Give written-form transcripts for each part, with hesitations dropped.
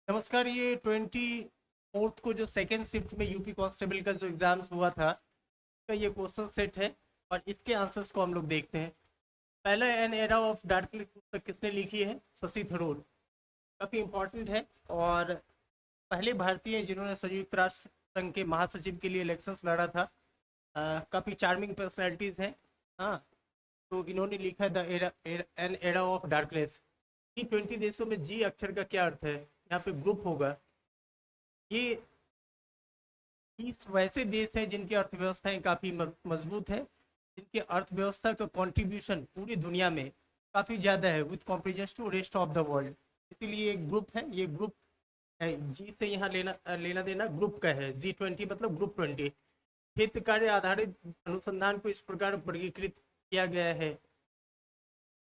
नमस्कार। ये 24 को जो सेकेंड शिफ्ट में यूपी कांस्टेबल का जो एग्जाम्स हुआ था का ये क्वेश्चन सेट है और इसके आंसर्स को हम लोग देखते हैं। पहला एन एरा ऑफ डार्कनेस पुस्तक किसने लिखी है? शशि थरूर। काफ़ी इम्पोर्टेंट है और पहले भारतीय जिन्होंने संयुक्त राष्ट्र संघ के महासचिव के लिए इलेक्शंस लड़ा था। काफ़ी चार्मिंग पर्सनैलिटीज़ हैं। हाँ, तो इन्होंने लिखा है the era an era of darkness. G20 देशों में जी अक्षर का क्या अर्थ है? यहाँ पे ग्रुप होगा। ये 20 वैसे देश हैं जिनकी अर्थव्यवस्थाएं काफ़ी मजबूत है, जिनकी अर्थव्यवस्था का कंट्रीब्यूशन पूरी दुनिया में काफ़ी ज़्यादा है with comparison to rest of the world. इसीलिए एक ग्रुप है, ये ग्रुप है। जी से यहाँ लेना देना ग्रुप का है। G20 मतलब ग्रुप 20। हित कार्य आधारित अनुसंधान को इस प्रकार वर्गीकृत किया गया है।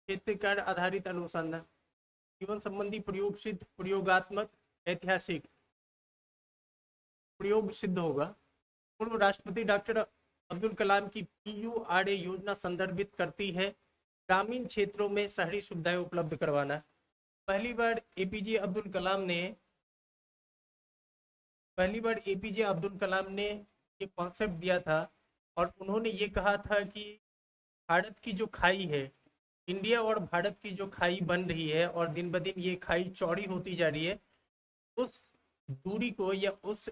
हित कार्य आधारित अनुसंधान जीवन संबंधी, प्रयोग सिद्ध, प्रयोगात्मक, ऐतिहासिक। प्रयोग सिद्ध होगा। पूर्व राष्ट्रपति डॉक्टर अब्दुल कलाम की PURA योजना संदर्भित करती है ग्रामीण क्षेत्रों में शहरी सुविधाएं उपलब्ध करवाना। पहली बार एपीजे अब्दुल कलाम ने ये कॉन्सेप्ट दिया था और उन्होंने ये कहा था कि भारत की जो खाई है, इंडिया और भारत की जो खाई बन रही है और दिन ब दिन ये खाई चौड़ी होती जा रही है, उस दूरी को या उस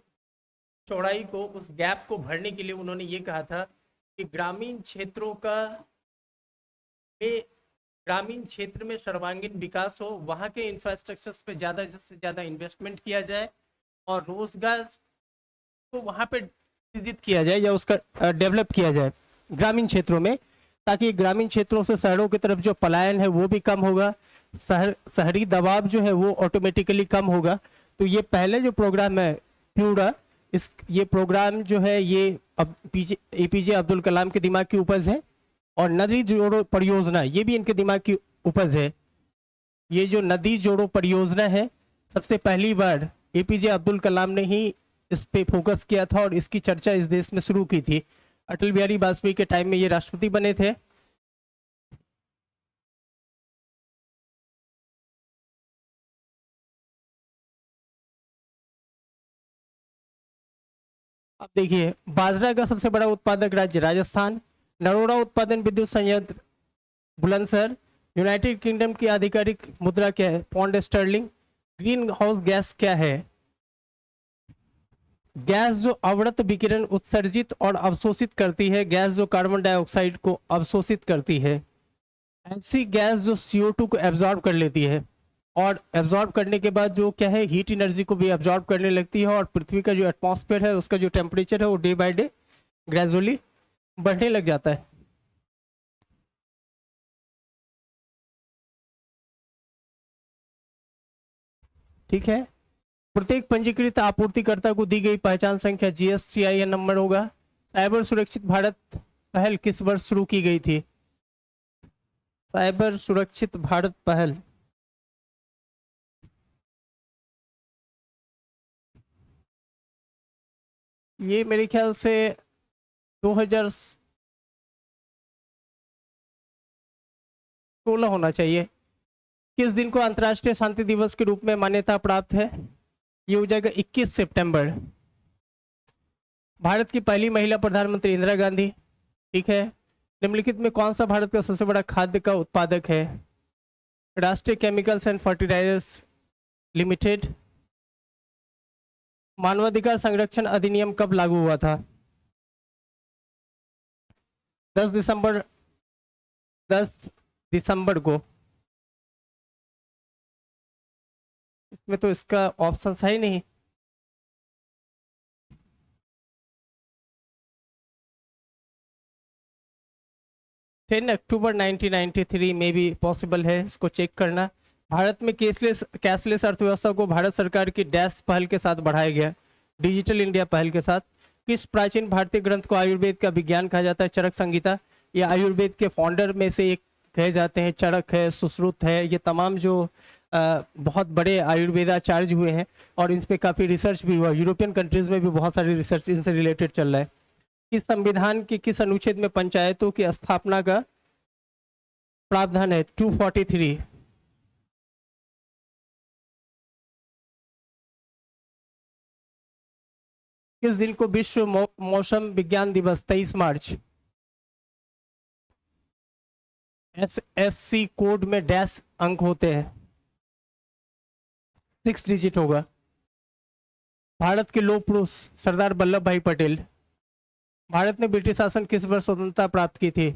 चौड़ाई को, उस गैप को भरने के लिए उन्होंने ये कहा था कि ग्रामीण क्षेत्र में सर्वांगीण विकास हो, वहाँ के इंफ्रास्ट्रक्चर्स पे ज़्यादा से ज़्यादा इन्वेस्टमेंट किया जाए और रोजगार को वहाँ पे सृजित किया जाए या उसका डेवलप किया जाए ग्रामीण क्षेत्रों में, ताकि ग्रामीण क्षेत्रों से शहरों की तरफ जो पलायन है वो भी कम होगा, शहरी दबाव जो है वो ऑटोमेटिकली कम होगा। तो ये पहले जो प्रोग्राम है प्यूरा, ये प्रोग्राम जो है ये अब एपीजे अब्दुल कलाम के दिमाग की उपज है और नदी जोड़ो परियोजना ये भी इनके दिमाग की उपज है। ये जो नदी जोड़ो परियोजना है, सबसे पहली बार एपीजे अब्दुल कलाम ने ही इस पे फोकस किया था और इसकी चर्चा इस देश में शुरू की थी। अटल बिहारी वाजपेयी के टाइम में ये राष्ट्रपति बने थे। अब देखिए, बाजरा का सबसे बड़ा उत्पादक राज्य राजस्थान। नरोड़ा उत्पादन विद्युत संयंत्र बुलंदशहर। यूनाइटेड किंगडम की आधिकारिक मुद्रा क्या है? Pound sterling. Greenhouse gas क्या है? गैस जो अवरक्त विकिरण उत्सर्जित और अवशोषित करती है, गैस जो कार्बन डाइऑक्साइड को अवशोषित करती है, ऐसी गैस जो CO2 को एब्जॉर्ब कर लेती है और एब्जॉर्ब करने के बाद जो क्या है, हीट एनर्जी को भी एब्जॉर्ब करने लगती है और पृथ्वी का जो एटमॉस्फेयर है उसका जो टेम्परेचर है वो डे बाय डे ग्रेजुअली बढ़ने लग जाता है। ठीक है। प्रत्येक पंजीकृत आपूर्तिकर्ता को दी गई पहचान संख्या GSTIN नंबर होगा। साइबर सुरक्षित भारत पहल किस वर्ष शुरू की गई थी? साइबर सुरक्षित भारत पहल ये मेरे ख्याल से 2016 होना चाहिए। किस दिन को अंतर्राष्ट्रीय शांति दिवस के रूप में मान्यता प्राप्त है? ये हो जाएगा 21 सितंबर। भारत की पहली महिला प्रधानमंत्री इंदिरा गांधी। ठीक है। निम्नलिखित में कौन सा भारत का सबसे बड़ा खाद्य का उत्पादक है? राष्ट्रीय केमिकल्स एंड फर्टिलाइजर्स लिमिटेड। मानवाधिकार संरक्षण अधिनियम कब लागू हुआ था? 10 दिसंबर 10 दिसंबर को। इसमें तो इसका ऑप्शन है ही नहीं। अक्टूबर 1993 में भी पॉसिबल है, इसको चेक करना। भारत में कैशलेस अर्थव्यवस्था को भारत सरकार की डैश पहल के साथ बढ़ाया गया, डिजिटल इंडिया पहल के साथ। किस प्राचीन भारतीय ग्रंथ को आयुर्वेद का विज्ञान कहा जाता है? चरक संहिता। ये आयुर्वेद के फाउंडर में से एक कहे जाते हैं। चरक है, सुश्रुत है, ये तमाम जो बहुत बड़े आयुर्वेदाचार्य हुए हैं और इन पर काफ़ी रिसर्च भी हुआ। यूरोपियन कंट्रीज में भी बहुत सारी रिसर्च इनसे रिलेटेड चल रहा है। किस संविधान के किस अनुच्छेद में पंचायतों की स्थापना का प्रावधान है? 243। किस दिन को विश्व मौसम विज्ञान दिवस? 23 मार्च। SSC कोड में डैश अंक होते हैं, 6 डिजिट होगा। भारत के लौह पुरुष सरदार वल्लभ भाई पटेल। भारत ने ब्रिटिश शासन किस वर्ष स्वतंत्रता प्राप्त की थी?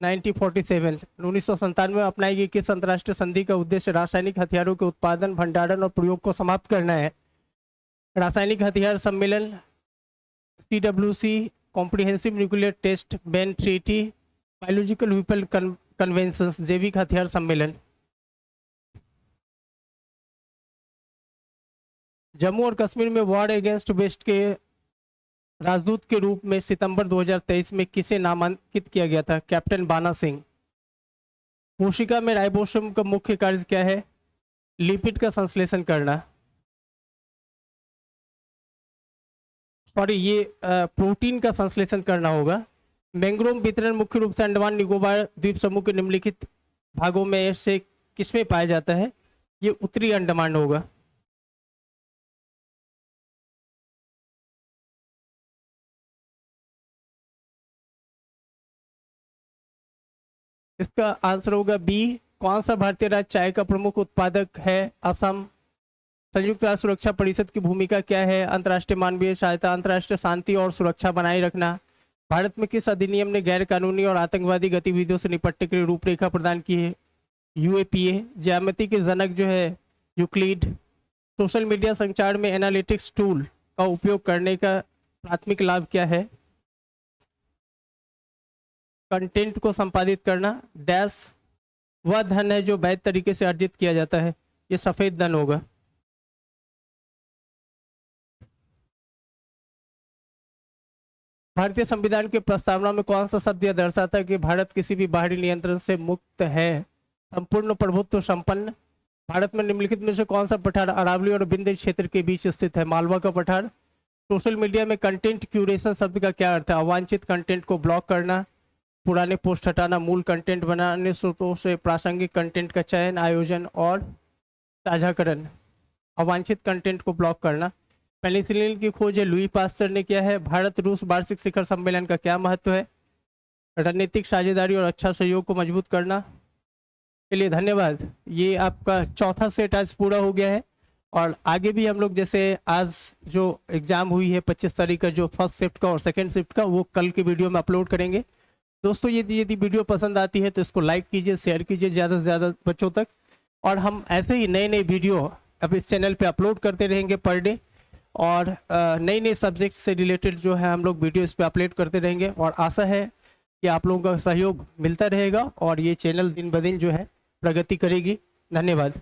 1947। 1997 में अपनाई गई किस अंतर्राष्ट्रीय संधि का उद्देश्य रासायनिक हथियारों के उत्पादन, भंडारण और प्रयोग को समाप्त करना है? रासायनिक हथियार सम्मेलन, CWC, comprehensive nuclear test ban treaty, biological weapon convention, जैविक हथियार सम्मेलन। जम्मू और कश्मीर में वॉर अगेंस्ट वेस्ट के राजदूत के रूप में सितंबर 2023 में किसे नामांकित किया गया था? कैप्टन बाना सिंह। कोशिका में राइबोसोम का मुख्य कार्य क्या है? लिपिड का संश्लेषण करना। सॉरी, ये प्रोटीन का संश्लेषण करना होगा। मैंग्रोव वितरण मुख्य रूप से अंडमान निकोबार द्वीप समूह के निम्नलिखित भागों में से किसमें पाया जाता है? ये उत्तरी अंडमान होगा। इसका आंसर होगा बी। कौन सा भारतीय राज्य चाय का प्रमुख उत्पादक है? असम। संयुक्त राष्ट्र सुरक्षा परिषद की भूमिका क्या है? अंतर्राष्ट्रीय मानवीय सहायता, अंतर्राष्ट्रीय शांति और सुरक्षा बनाए रखना। भारत में किस अधिनियम ने गैर कानूनी और आतंकवादी गतिविधियों से निपटने के लिए रूपरेखा प्रदान की है? UAPA। ज्यामिति के जनक जो है यूक्लिड। सोशल मीडिया संचार में एनालिटिक्स टूल का उपयोग करने का प्राथमिक लाभ क्या है? कंटेंट को संपादित करना। डैश वह धन है जो वैध तरीके से अर्जित किया जाता है, ये सफेद धन होगा। भारतीय संविधान की प्रस्तावना में कौन सा शब्द यह दर्शाता है कि भारत किसी भी बाहरी नियंत्रण से मुक्त है? संपूर्ण प्रभुत्व संपन्न। भारत में निम्नलिखित में से कौन सा पठार अरावली और विंध्य क्षेत्र के बीच स्थित है? मालवा का पठार। सोशल मीडिया में कंटेंट क्यूरेशन शब्द का क्या अर्थ है? अवांछित कंटेंट को ब्लॉक करना, पुराने पोस्ट हटाना, मूल कंटेंट बनाने, स्रोतों से प्रासंगिक कंटेंट का चयन, आयोजन और साझाकरण। अवांछित कंटेंट को ब्लॉक करना। पेनिसिलिन की खोज लुई पास्चर ने किया है। भारत रूस वार्षिक शिखर सम्मेलन का क्या महत्व है? रणनीतिक साझेदारी और अच्छा सहयोग को मजबूत करना। के लिए धन्यवाद। ये आपका चौथा सेट आज पूरा हो गया है और आगे भी हम लोग जैसे आज जो एग्जाम हुई है 25 तारीख का, जो फर्स्ट शिफ्ट का और सेकेंड शिफ्ट का, वो कल के वीडियो में अपलोड करेंगे। दोस्तों यदि वीडियो पसंद आती है तो इसको लाइक कीजिए, शेयर कीजिए ज़्यादा से ज़्यादा बच्चों तक, और हम ऐसे ही नए नए वीडियो अब इस चैनल पे अपलोड करते रहेंगे पर डे, और नए नए सब्जेक्ट से रिलेटेड जो है हम लोग वीडियो इस पे अपलोड करते रहेंगे, और आशा है कि आप लोगों का सहयोग मिलता रहेगा और ये चैनल दिन ब दिन जो है प्रगति करेगी। धन्यवाद।